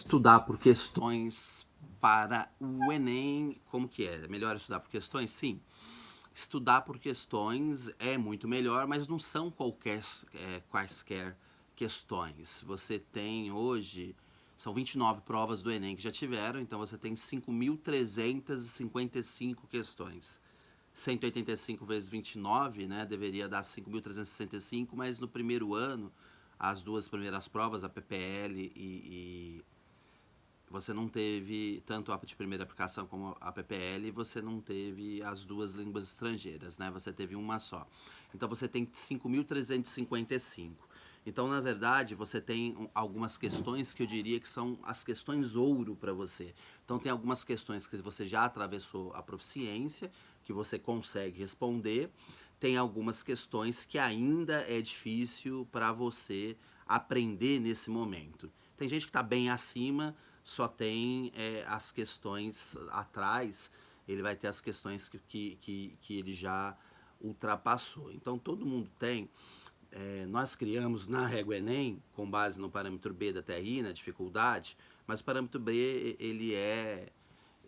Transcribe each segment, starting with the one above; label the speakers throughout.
Speaker 1: Estudar por questões para o Enem, como que é? É melhor estudar por questões? Sim. Estudar por questões é muito melhor, mas não são quaisquer questões. Você tem hoje, são 29 provas do Enem que já tiveram, então você tem 5.355 questões. 185 vezes 29, né, deveria dar 5.365, mas no primeiro ano, as duas primeiras provas, a PPL e você não teve tanto a de primeira aplicação como a PPL, você não teve as duas línguas estrangeiras, né? Você teve uma só. Então você tem 5.355. Então, na verdade, você tem algumas questões que eu diria que são as questões ouro para você. Então, tem algumas questões que você já atravessou a proficiência, que você consegue responder. Tem algumas questões que ainda é difícil para você aprender nesse momento. Tem gente que está bem acima, só tem as questões atrás, ele vai ter as questões que ele já ultrapassou. Então todo mundo tem. Nós criamos na régua Enem, com base no parâmetro B da TRI, na dificuldade, mas o parâmetro B ele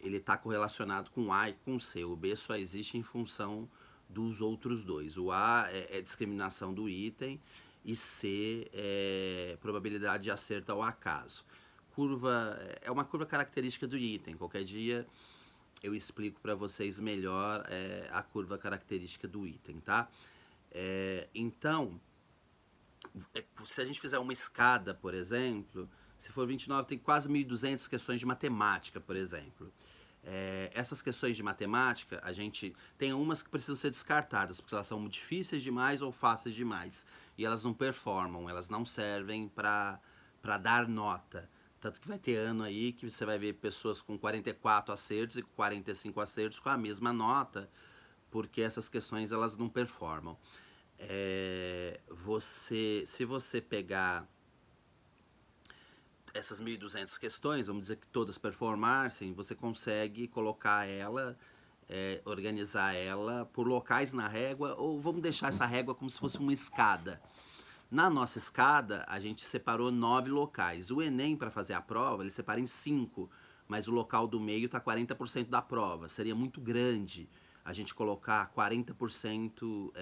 Speaker 1: está correlacionado com A e com C. O B só existe em função dos outros dois. O A é discriminação do item e C é probabilidade de acerto ao acaso. Curva é uma curva característica do item. Qualquer dia eu explico para vocês melhor a curva característica do item, tá? Então, se a gente fizer uma escada, por exemplo, se for 29, tem quase 1.200 questões de matemática, por exemplo. Essas questões de matemática, a gente tem umas que precisam ser descartadas, porque elas são difíceis demais ou fáceis demais. E elas não performam, elas não servem para dar nota. Tanto que vai ter ano aí que você vai ver pessoas com 44 acertos e 45 acertos com a mesma nota, porque essas questões elas não performam. Se você pegar essas 1.200 questões, vamos dizer que todas performassem, você consegue colocar ela, organizar ela por locais na régua, ou vamos deixar essa régua como se fosse uma escada. Na nossa escada, a gente separou 9 locais. O Enem, para fazer a prova, ele separa em 5, mas o local do meio está 40% da prova. Seria muito grande a gente colocar 40%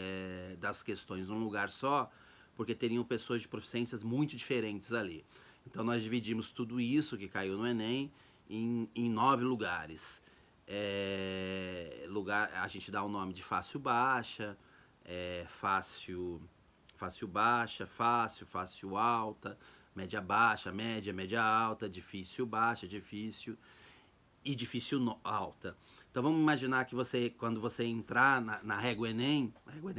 Speaker 1: das questões num lugar só, porque teriam pessoas de proficiências muito diferentes ali. Então nós dividimos tudo isso que caiu no Enem em 9 lugares. A gente dá o nome de fácil baixa, fácil baixa, fácil alta, média baixa, média alta, difícil baixa, difícil e difícil alta. Então vamos imaginar que quando você entrar na régua Enem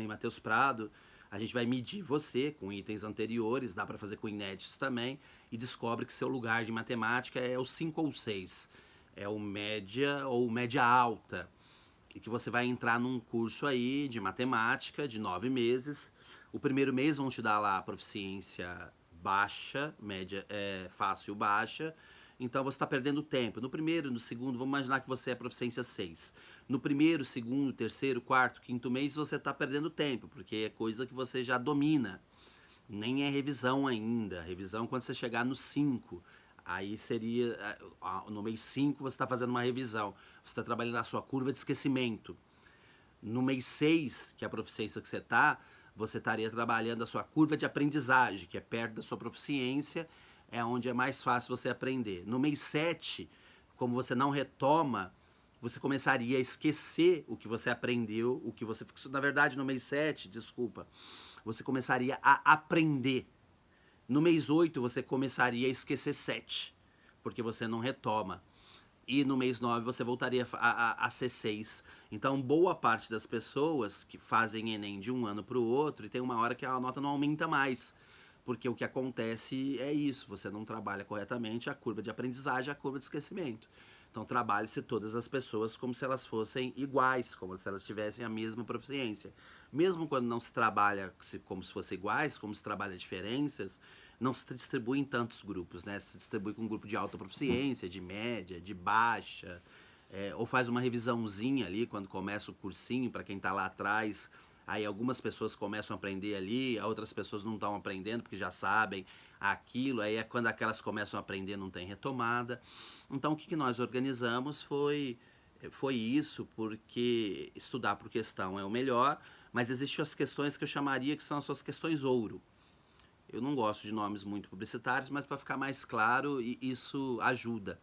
Speaker 1: Matheus Prado, a gente vai medir você com itens anteriores, dá para fazer com inéditos também, e descobre que seu lugar de matemática é o 5 ou 6. É o média ou média alta. E que você vai entrar num curso aí de matemática de 9 meses. O primeiro mês vão te dar lá a proficiência baixa, média, fácil, baixa. Então você está perdendo tempo. No primeiro, no segundo, vamos imaginar que você é proficiência 6. No primeiro, segundo, terceiro, quarto, quinto mês você está perdendo tempo, porque é coisa que você já domina. Nem é revisão ainda. Revisão quando você chegar no 5. Aí seria, no mês 5 você está fazendo uma revisão. Você está trabalhando a sua curva de esquecimento. No mês 6, que é a proficiência que você estaria trabalhando a sua curva de aprendizagem, que é perto da sua proficiência, é onde é mais fácil você aprender. No mês 7, como você não retoma, você começaria a esquecer o que você aprendeu, o que você fixou. Na verdade, no mês 7, desculpa, você começaria a aprender. No mês 8, você começaria a esquecer 7, porque você não retoma. E no mês 9 você voltaria a ser 6. Então, boa parte das pessoas que fazem Enem de um ano para o outro, e tem uma hora que a nota não aumenta mais. Porque o que acontece é isso, você não trabalha corretamente a curva de aprendizagem, a curva de esquecimento. Então trabalhe-se todas as pessoas como se elas fossem iguais, como se elas tivessem a mesma proficiência. Mesmo quando não se trabalha como se fossem iguais, como se trabalha diferenças, não se distribui em tantos grupos, né? Se distribui com um grupo de alta proficiência, de média, de baixa, ou faz uma revisãozinha ali quando começa o cursinho, para quem está lá atrás, aí algumas pessoas começam a aprender ali, outras pessoas não estão aprendendo porque já sabem aquilo, aí é quando aquelas começam a aprender não tem retomada. Então o que nós organizamos foi isso, porque estudar por questão é o melhor, mas existem as questões que eu chamaria que são as suas questões ouro. Eu não gosto de nomes muito publicitários, mas para ficar mais claro, isso ajuda.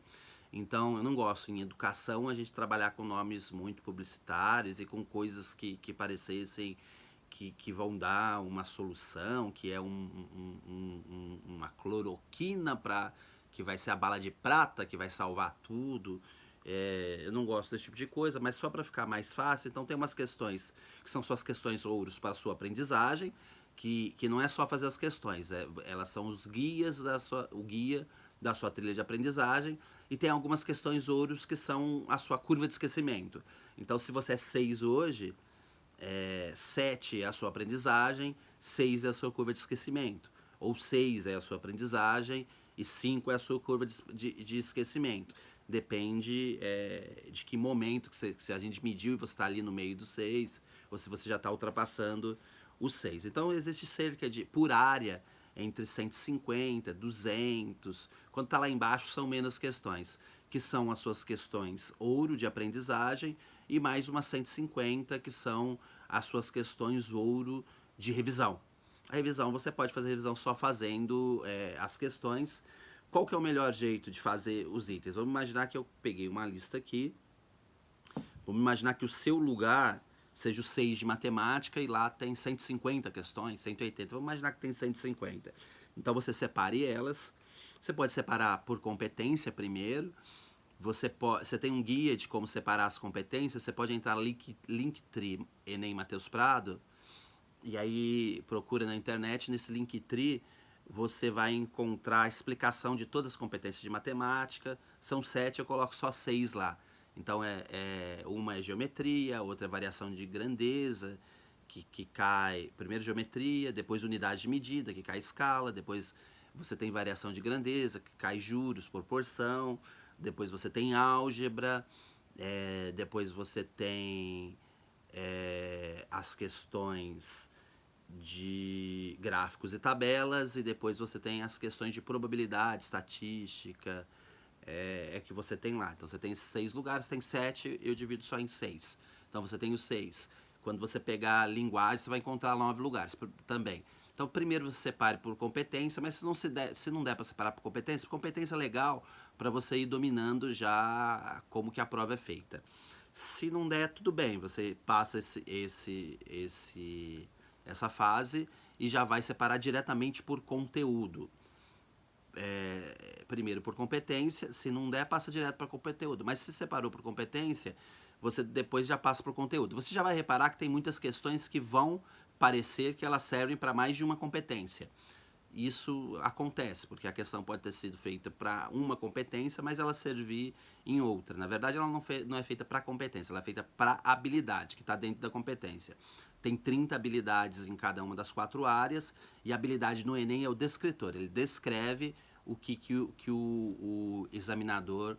Speaker 1: Então, eu não gosto em educação a gente trabalhar com nomes muito publicitários e com coisas que parecessem que vão dar uma solução, que é uma cloroquina para que vai ser a bala de prata que vai salvar tudo. Eu não gosto desse tipo de coisa, mas só para ficar mais fácil, então tem umas questões que são suas questões ouros para a sua aprendizagem, que não é só fazer as questões, elas são os guias o guia da sua trilha de aprendizagem, e tem algumas questões ouros que são a sua curva de esquecimento. Então, se você é 6 hoje, 7 é a sua aprendizagem, 6 é a sua curva de esquecimento. Ou 6 é a sua aprendizagem e 5 é a sua curva de esquecimento. Depende de que momento que se a gente mediu e você está ali no meio do 6, ou se você já está ultrapassando os 6. Então, existe cerca de, por área, entre 150, 200. Quando está lá embaixo, são menos questões, que são as suas questões ouro de aprendizagem e mais umas 150, que são as suas questões ouro de revisão. A revisão, você pode fazer revisão só fazendo as questões. Qual que é o melhor jeito de fazer os itens? Vamos imaginar que eu peguei uma lista aqui. Vamos imaginar que o seu lugar seja o 6 de matemática e lá tem 150 questões, 180. Vamos imaginar que tem 150. Então você separe elas. Você pode separar por competência primeiro. Você tem um guia de como separar as competências. Você pode entrar no Linktree Enem Matheus Prado. E aí procura na internet, nesse Linktree você vai encontrar a explicação de todas as competências de matemática. São 7, eu coloco só 6 lá. Então, uma é geometria, outra é variação de grandeza, que cai primeiro geometria, depois unidade de medida, que cai escala, depois você tem variação de grandeza, que cai juros, proporção, depois você tem álgebra, depois você tem as questões de gráficos e tabelas, e depois você tem as questões de probabilidade, estatística, que você tem lá. Então você tem 6 lugares, tem 7, eu divido só em 6. Então você tem os 6. Quando você pegar linguagem, você vai encontrar 9 lugares também. Então primeiro você separe por competência, mas se não der para separar por competência é legal para você ir dominando já como que a prova é feita. Se não der, tudo bem, você passa essa fase e já vai separar diretamente por conteúdo. Primeiro por competência, se não der, passa direto para conteúdo. Mas se separou por competência, você depois já passa para o conteúdo. Você já vai reparar que tem muitas questões que vão parecer que elas servem para mais de uma competência. Isso acontece, porque a questão pode ter sido feita para uma competência, mas ela servir em outra. Na verdade, ela não é feita para competência, ela é feita para habilidade, que está dentro da competência. Tem 30 habilidades em cada uma das 4 áreas, e a habilidade no Enem é o descritor. Ele descreve o que o examinador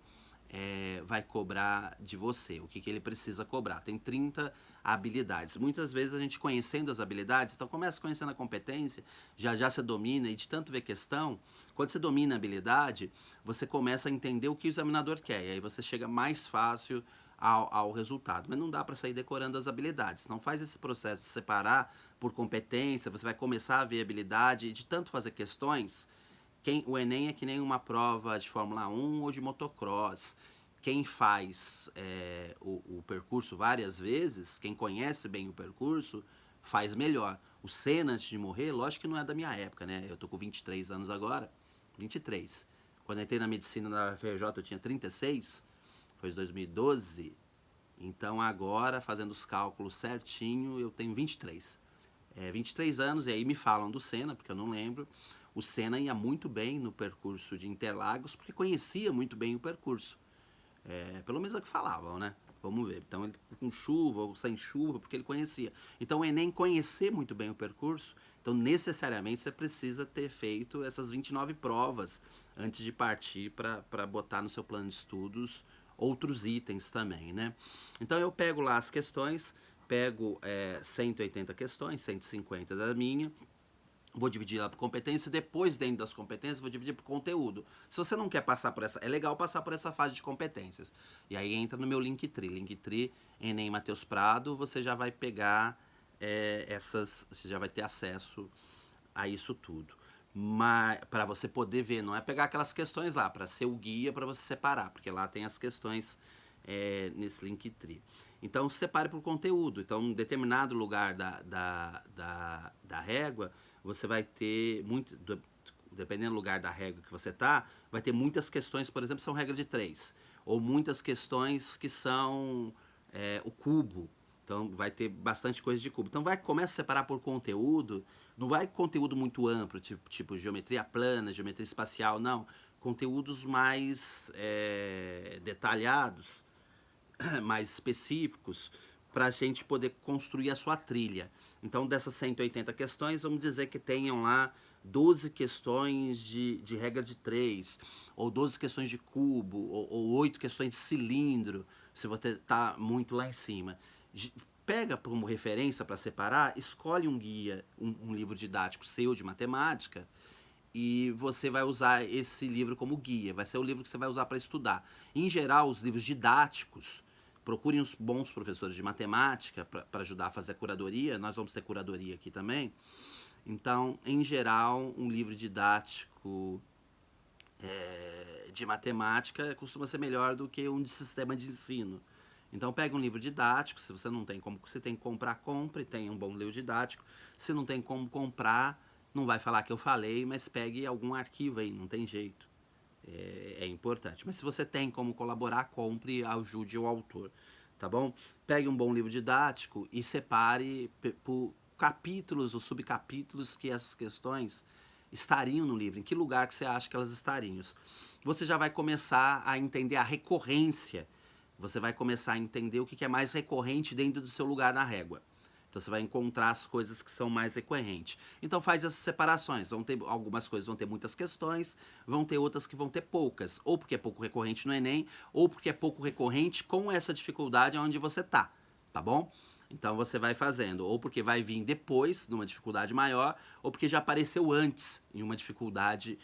Speaker 1: vai cobrar de você, o que ele precisa cobrar. Tem 30 habilidades. Muitas vezes a gente conhecendo as habilidades, então começa conhecendo a competência, já você domina, e de tanto ver questão, quando você domina a habilidade, você começa a entender o que o examinador quer, e aí você chega mais fácil ao resultado. Mas não dá para sair decorando as habilidades. Não faz esse processo de separar por competência, você vai começar a ver habilidade, e de tanto fazer questões, o Enem é que nem uma prova de Fórmula 1 ou de motocross. Quem faz o percurso várias vezes, quem conhece bem o percurso, faz melhor. O Senna, antes de morrer, lógico que não é da minha época, né? Eu tô com 23 anos agora, 23. Quando eu entrei na medicina na UFRJ eu tinha 36, foi em 2012. Então agora, fazendo os cálculos certinho, eu tenho 23. 23 anos, e aí me falam do Senna, porque eu não lembro. O Senna ia muito bem no percurso de Interlagos, porque conhecia muito bem o percurso. Pelo menos é o que falavam, né? Vamos ver. Então, ele com chuva ou sem chuva, porque ele conhecia. Então, o Enem conhecer muito bem o percurso, então, necessariamente, você precisa ter feito essas 29 provas antes de partir para botar no seu plano de estudos outros itens também, né? Então, eu pego lá as questões, pego 180 questões, 150 da minha, vou dividir ela por competência e depois, dentro das competências, vou dividir por conteúdo. Se você não quer passar por essa... É legal passar por essa fase de competências. E aí entra no meu Linktree. Linktree, Enem Matheus Prado, você já vai pegar essas... Você já vai ter acesso a isso tudo. Mas para você poder ver, não é pegar aquelas questões lá, para ser o guia para você separar, porque lá tem as questões nesse Linktree. Então, separe por conteúdo. Então, em determinado lugar da régua, você vai ter muito, dependendo do lugar da régua que você tá, vai ter muitas questões, por exemplo, são regra de 3, ou muitas questões que são o cubo. Então vai ter bastante coisa de cubo. Então começa a separar por conteúdo, não vai conteúdo muito amplo, tipo geometria plana, geometria espacial, não. Conteúdos mais detalhados, mais específicos, para a gente poder construir a sua trilha. Então, dessas 180 questões, vamos dizer que tenham lá 12 questões de regra de 3, ou 12 questões de cubo, ou 8 questões de cilindro, se você está muito lá em cima. Pega como referência para separar, escolhe um guia, um livro didático seu de matemática, e você vai usar esse livro como guia, vai ser o livro que você vai usar para estudar. Em geral, os livros didáticos, procurem os bons professores de matemática para ajudar a fazer a curadoria, nós vamos ter curadoria aqui também. Então, em geral, um livro didático de matemática costuma ser melhor do que um de sistema de ensino. Então, pega um livro didático, se você não tem como, você tem que comprar, compre, tem um bom livro didático. Se não tem como comprar, não vai falar que eu falei, mas pegue algum arquivo aí, não tem jeito. É importante. Mas se você tem como colaborar, compre, ajude o autor, tá bom? Pegue um bom livro didático e separe por capítulos ou subcapítulos que essas questões estariam no livro. Em que lugar que você acha que elas estariam? Você já vai começar a entender a recorrência. Você vai começar a entender o que é mais recorrente dentro do seu lugar na régua. Então você vai encontrar as coisas que são mais recorrentes. Então faz essas separações. Vão ter, algumas coisas vão ter muitas questões, vão ter outras que vão ter poucas. Ou porque é pouco recorrente no Enem, ou porque é pouco recorrente com essa dificuldade onde você tá. Tá bom? Então você vai fazendo. Ou porque vai vir depois, numa dificuldade maior, ou porque já apareceu antes, em uma dificuldade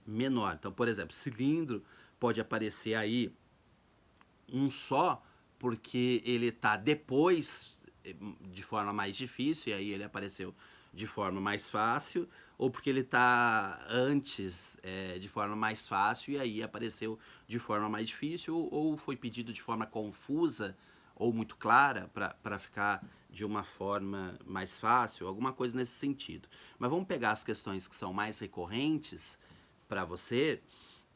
Speaker 1: menor. Então, por exemplo, cilindro pode aparecer aí um só, porque ele tá depois de forma mais difícil, e aí ele apareceu de forma mais fácil, ou porque ele está antes de forma mais fácil, e aí apareceu de forma mais difícil, ou foi pedido de forma confusa, ou muito clara, para ficar de uma forma mais fácil, alguma coisa nesse sentido. Mas vamos pegar as questões que são mais recorrentes para você,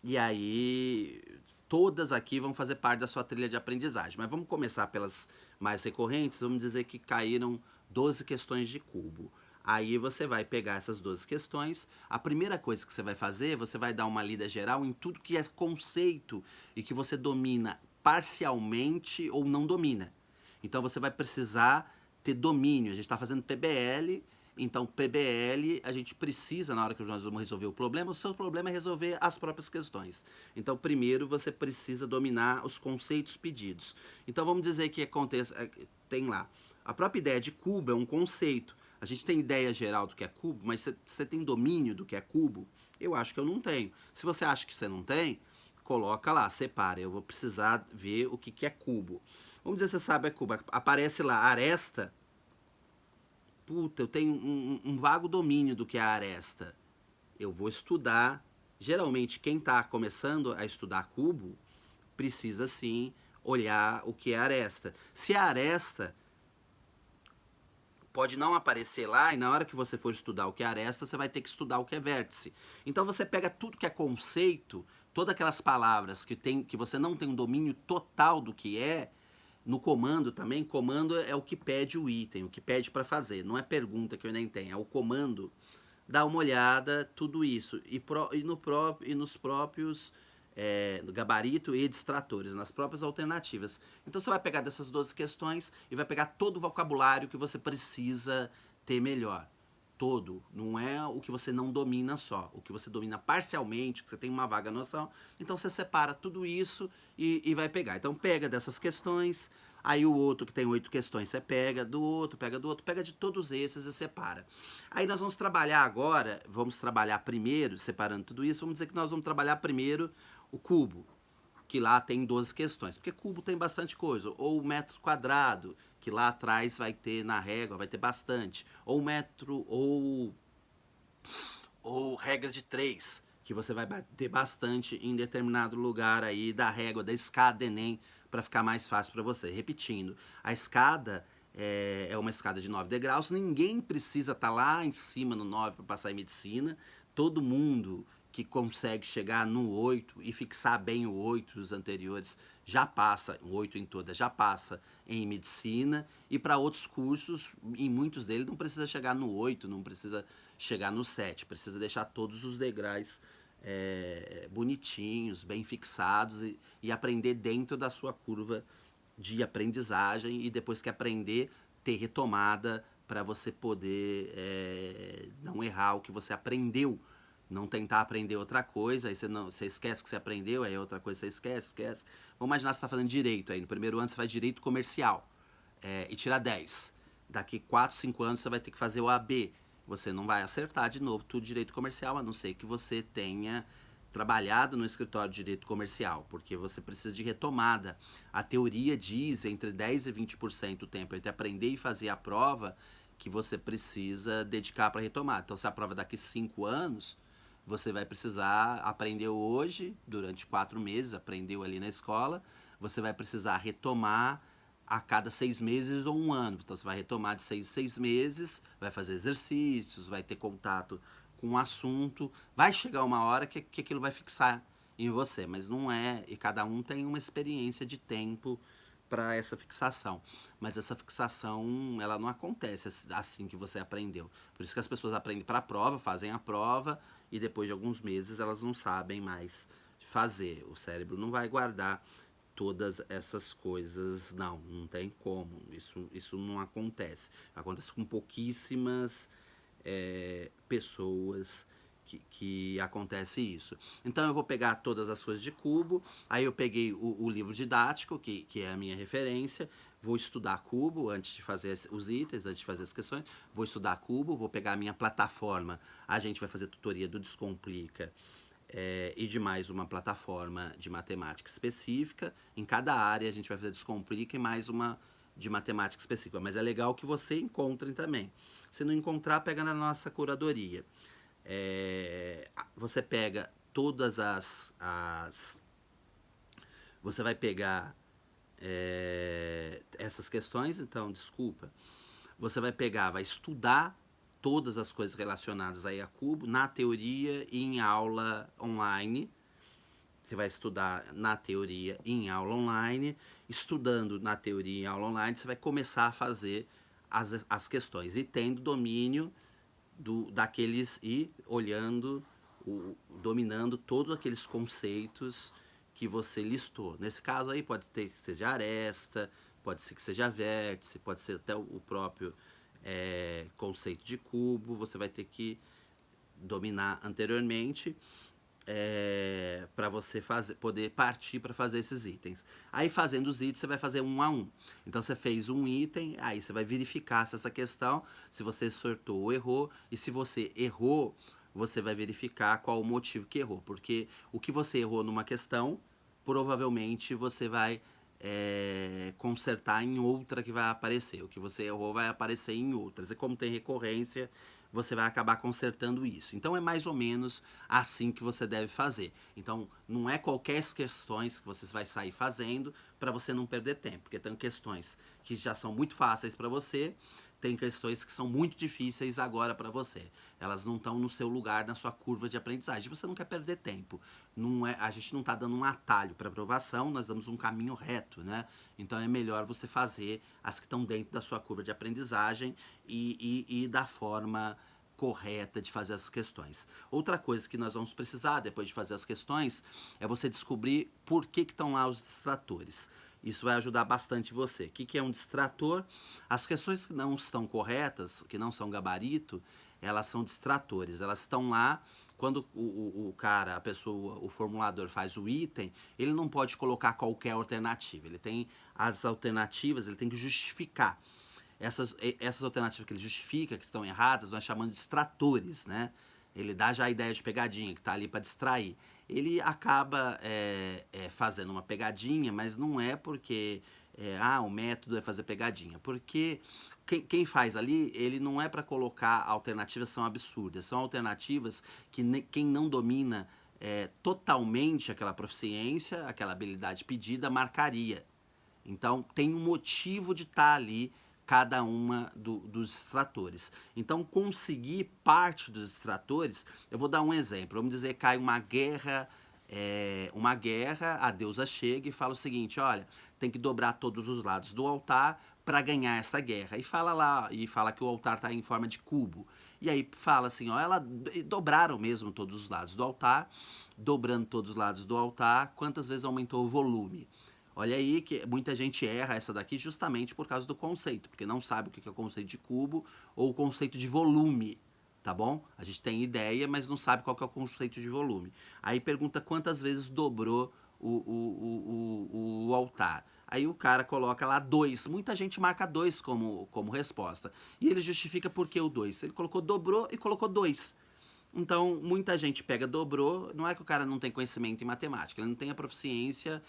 Speaker 1: e aí todas aqui vão fazer parte da sua trilha de aprendizagem. Mas vamos começar pelas mais recorrentes. Vamos dizer que caíram 12 questões de cubo. Aí você vai pegar essas 12 questões. A primeira coisa que você vai fazer, você vai dar uma lida geral em tudo que é conceito e que você domina parcialmente ou não domina. Então você vai precisar ter domínio. A gente está fazendo PBL. Então, PBL, a gente precisa, na hora que nós vamos resolver o problema, o seu problema é resolver as próprias questões. Então, primeiro, você precisa dominar os conceitos pedidos. Então, vamos dizer que tem lá, a própria ideia de cubo é um conceito. A gente tem ideia geral do que é cubo, mas você tem domínio do que é cubo? Eu acho que eu não tenho. Se você acha que você não tem, coloca lá, separa. Eu vou precisar ver o que é cubo. Vamos dizer que você sabe é cubo. Aparece lá, aresta. Puta, eu tenho um vago domínio do que é a aresta. Eu vou estudar. Geralmente, quem está começando a estudar cubo, precisa sim olhar o que é aresta. Se a aresta pode não aparecer lá, e na hora que você for estudar o que é aresta, você vai ter que estudar o que é vértice. Então você pega tudo que é conceito, todas aquelas palavras que você não tem um domínio total do que é. No comando também, comando é o que pede o item, o que pede para fazer. Não é pergunta que eu nem tenho, é o comando. Dá uma olhada, tudo isso. E nos próprios gabarito e distratores, nas próprias alternativas. Então você vai pegar dessas 12 questões e vai pegar todo o vocabulário que você precisa ter melhor. Todo. Não é o que você não domina só. O que você domina parcialmente, que você tem uma vaga noção. Então você separa tudo isso e vai pegar. Então pega dessas questões. Aí o outro que tem 8 questões, você pega do outro, pega de todos esses e separa. Aí nós vamos trabalhar agora, vamos trabalhar primeiro, separando tudo isso, vamos dizer que nós vamos trabalhar primeiro o cubo, que lá tem 12 questões, porque cubo tem bastante coisa, ou o metro quadrado, que lá atrás vai ter na régua, vai ter bastante, ou metro, ou regra de 3, que você vai ter bastante em determinado lugar aí da régua, da escada Enem, para ficar mais fácil para você. Repetindo, a escada é uma escada de 9 degraus, ninguém precisa estar lá em cima no 9 para passar em medicina, todo mundo que consegue chegar no 8 e fixar bem o 8 dos anteriores já passa, o 8 em todas, já passa em medicina, e para outros cursos, em muitos deles não precisa chegar no 8, não precisa chegar no 7, precisa deixar todos os degraus bonitinhos, bem fixados e aprender dentro da sua curva de aprendizagem, e depois que aprender, ter retomada para você poder não errar o que você aprendeu, não tentar aprender outra coisa, aí você esquece o que você aprendeu, aí outra coisa você esquece. Vamos imaginar que você está fazendo direito aí, no primeiro ano você faz direito comercial e tira 10. Daqui 4, 5 anos você vai ter que fazer o AB. Você não vai acertar de novo tudo direito comercial, a não ser que você tenha trabalhado no escritório de direito comercial, porque você precisa de retomada. A teoria diz entre 10 e 20% do tempo entre aprender e fazer a prova que você precisa dedicar para retomar. Então, se a prova é daqui 5 anos, você vai precisar aprender hoje, durante 4 meses, aprendeu ali na escola, você vai precisar retomar a cada 6 meses ou um ano. Então você vai retomar de 6 em 6 meses, vai fazer exercícios, vai ter contato com o assunto, vai chegar uma hora que aquilo vai fixar em você, mas não é, e cada um tem uma experiência de tempo para essa fixação, mas essa fixação ela não acontece assim que você aprendeu. Por isso que as pessoas aprendem para a prova, fazem a prova e depois de alguns meses elas não sabem mais fazer. O cérebro não vai guardar todas essas coisas, não tem como. Isso não acontece. Acontece com pouquíssimas pessoas que acontece isso. Então eu vou pegar todas as coisas de cubo, aí eu peguei o livro didático, que é a minha referência, vou estudar cubo antes de fazer os itens, antes de fazer as questões, vou estudar cubo, vou pegar a minha plataforma, a gente vai fazer tutoria do Descomplica, e de mais uma plataforma de matemática específica. Em cada área a gente vai fazer Descomplica e mais uma de matemática específica. Mas é legal que você encontrem também. Se não encontrar, pega na nossa curadoria. Você pega todas você vai pegar essas questões, então, desculpa. Você vai pegar, vai estudar todas as coisas relacionadas aí a cubo, na teoria e em aula online. Você vai estudar na teoria e em aula online. Estudando na teoria e em aula online, você vai começar a fazer as questões. E tendo domínio daqueles, e olhando, dominando todos aqueles conceitos que você listou. Nesse caso aí pode ter que seja aresta, pode ser que seja vértice, pode ser até o próprio conceito de cubo, você vai ter que dominar anteriormente para você poder partir para fazer esses itens. Aí fazendo os itens, você vai fazer um a um. Então você fez um item, aí você vai verificar se essa questão, se você acertou ou errou, e se você errou, você vai verificar qual o motivo que errou, porque o que você errou numa questão, provavelmente você vai consertar em outra que vai aparecer. O que você errou vai aparecer em outras. E como tem recorrência, você vai acabar consertando isso. Então é mais ou menos assim que você deve fazer. Então não é qualquer questões que você vai sair fazendo para você não perder tempo, porque tem questões que já são muito fáceis para você, tem questões que são muito difíceis agora para você. Elas não estão no seu lugar, na sua curva de aprendizagem. Você não quer perder tempo. A gente não está dando um atalho para aprovação, nós damos um caminho reto, né? Então é melhor você fazer as que estão dentro da sua curva de aprendizagem e da forma correta de fazer as questões. Outra coisa que nós vamos precisar depois de fazer as questões é você descobrir por que estão lá os distratores. Isso vai ajudar bastante você. O que é um distrator? As questões que não estão corretas, que não são gabarito, elas são distratores. Elas estão lá quando o cara, a pessoa, o formulador faz o item, ele não pode colocar qualquer alternativa. Ele tem as alternativas, ele tem que justificar. Essas alternativas que ele justifica, que estão erradas, nós chamamos de extratores, né? Ele dá já a ideia de pegadinha, que está ali para distrair. Ele acaba fazendo uma pegadinha, mas não é porque o método é fazer pegadinha. Porque quem faz ali, ele não é para colocar alternativas são absurdas. São alternativas que quem não domina totalmente aquela proficiência, aquela habilidade pedida, marcaria. Então, tem um motivo de estar ali cada uma dos extratores. Então, conseguir parte dos extratores, eu vou dar um exemplo. Vamos dizer que cai uma guerra, a deusa chega e fala o seguinte, olha, tem que dobrar todos os lados do altar para ganhar essa guerra. E fala lá, e fala que o altar está em forma de cubo. E aí fala assim, ó, ela dobraram mesmo todos os lados do altar, dobrando todos os lados do altar, quantas vezes aumentou o volume? Olha aí que muita gente erra essa daqui justamente por causa do conceito, porque não sabe o que é o conceito de cubo ou o conceito de volume, tá bom? A gente tem ideia, mas não sabe qual que é o conceito de volume. Aí pergunta quantas vezes dobrou o altar. Aí o cara coloca lá 2. Muita gente marca 2 como resposta. E ele justifica por que o 2. Ele colocou dobrou e colocou 2. Então, muita gente pega dobrou. Não é que o cara não tem conhecimento em matemática, ele não tem a proficiência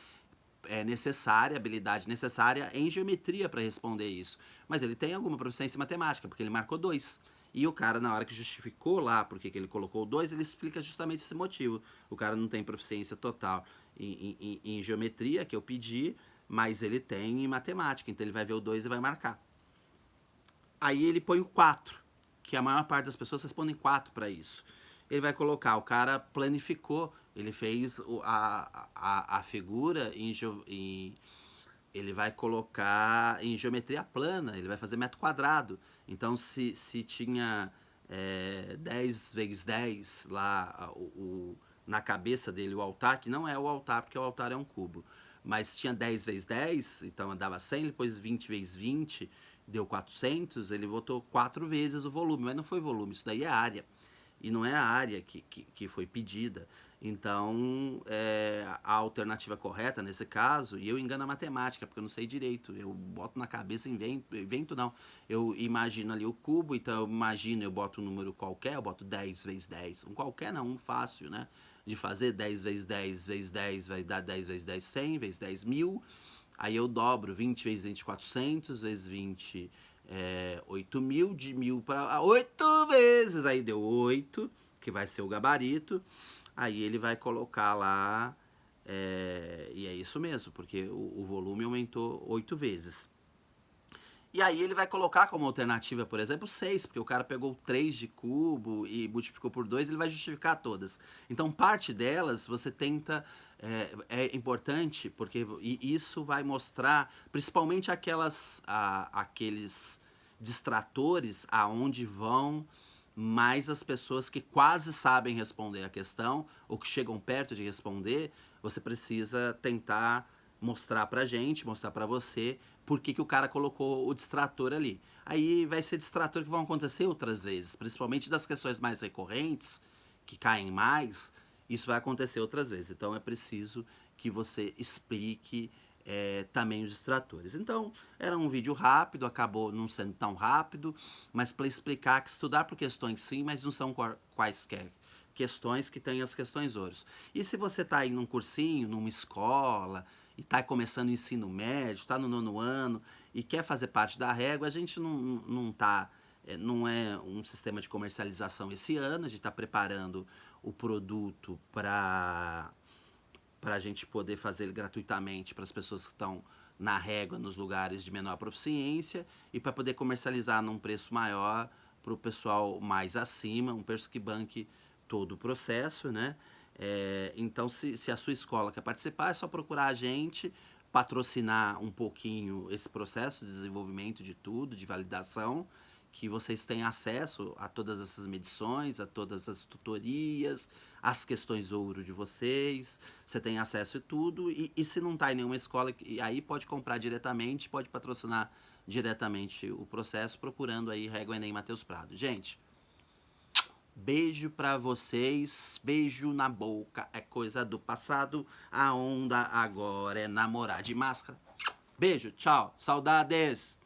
Speaker 1: necessária, habilidade necessária em geometria para responder isso. Mas ele tem alguma proficiência em matemática, porque ele marcou 2. E o cara, na hora que justificou lá porque que ele colocou 2, ele explica justamente esse motivo. O cara não tem proficiência total em geometria, que eu pedi, mas ele tem em matemática. Então ele vai ver o 2 e vai marcar. Aí ele põe o 4, que a maior parte das pessoas respondem 4 para isso. Ele vai colocar, o cara planificou, ele fez a figura ele vai colocar em geometria plana, ele vai fazer metro quadrado. Então, se tinha 10 vezes 10 lá na cabeça dele o altar, que não é o altar, porque o altar é um cubo, mas tinha 10 vezes 10, então dava 100, depois 20 vezes 20, deu 400, ele botou 4 vezes o volume, mas não foi volume, isso daí é área. E não é a área que foi pedida. Então, a alternativa correta nesse caso, e eu engano a matemática, porque eu não sei direito, eu boto na cabeça, invento não, eu imagino ali o cubo, então eu boto um número qualquer, eu boto 10 vezes 10, um qualquer não, um fácil, né, de fazer 10 vezes 10 vezes 10 vai dar 10 vezes 10, 100 vezes 10, 1000, aí eu dobro 20 vezes 20, 400 vezes 20, 8.000, de 1.000 para 8 vezes, aí deu 8, que vai ser o gabarito, aí ele vai colocar lá, e é isso mesmo, porque o volume aumentou 8 vezes. E aí ele vai colocar como alternativa, por exemplo, 6, porque o cara pegou 3 de cubo e multiplicou por 2, ele vai justificar todas. Então, parte delas você tenta, é importante, porque isso vai mostrar, principalmente aqueles distratores aonde vão mais as pessoas que quase sabem responder a questão ou que chegam perto de responder, você precisa tentar mostrar pra gente, mostrar pra você por que o cara colocou o distrator ali. Aí vai ser distrator que vão acontecer outras vezes, principalmente das questões mais recorrentes, que caem mais, isso vai acontecer outras vezes. Então é preciso que você explique também os distratores. Então, era um vídeo rápido, acabou não sendo tão rápido, mas para explicar que estudar por questões sim, mas não são quaisquer questões que têm as questões ouros. E se você está aí num cursinho, numa escola, e está começando o ensino médio, está no 9º ano e quer fazer parte da régua, a gente não tá, não é um sistema de comercialização esse ano, a gente está preparando o produto para a gente poder fazer ele gratuitamente para as pessoas que estão na régua nos lugares de menor proficiência e para poder comercializar num preço maior para o pessoal mais acima, um preço que banque todo o processo, né? Então, se a sua escola quer participar, é só procurar a gente, patrocinar um pouquinho esse processo de desenvolvimento de tudo, de validação, que vocês têm acesso a todas essas medições, a todas as tutorias, as questões ouro de vocês, você tem acesso a tudo, e se não está em nenhuma escola, aí pode comprar diretamente, pode patrocinar diretamente o processo, procurando aí Régua Enem Matheus Prado. Gente, Beijo pra vocês, beijo na boca, é coisa do passado. A onda agora é namorar de máscara. Beijo, tchau, saudades!